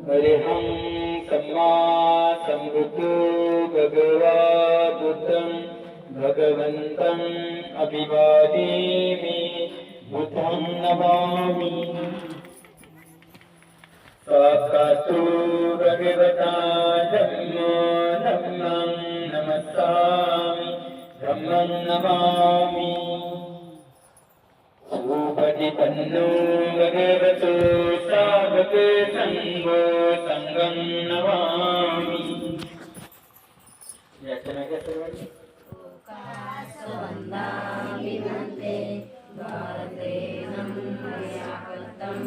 हरिहं सम्मा सम्बुद्धो भगवा बुद्धं भगवन्तम् अभिवादेमि बुद्धं नमामि। साक्षात्तु भगवता धम्मो धम्मं नमस्सामि धम्मं नमामि। सुपतिपन्नो भगवतो साधके संगो संगं नमामि। याचना क्या सर्वांनी? वन्दामि वन्दे भारतेनं मया कृतं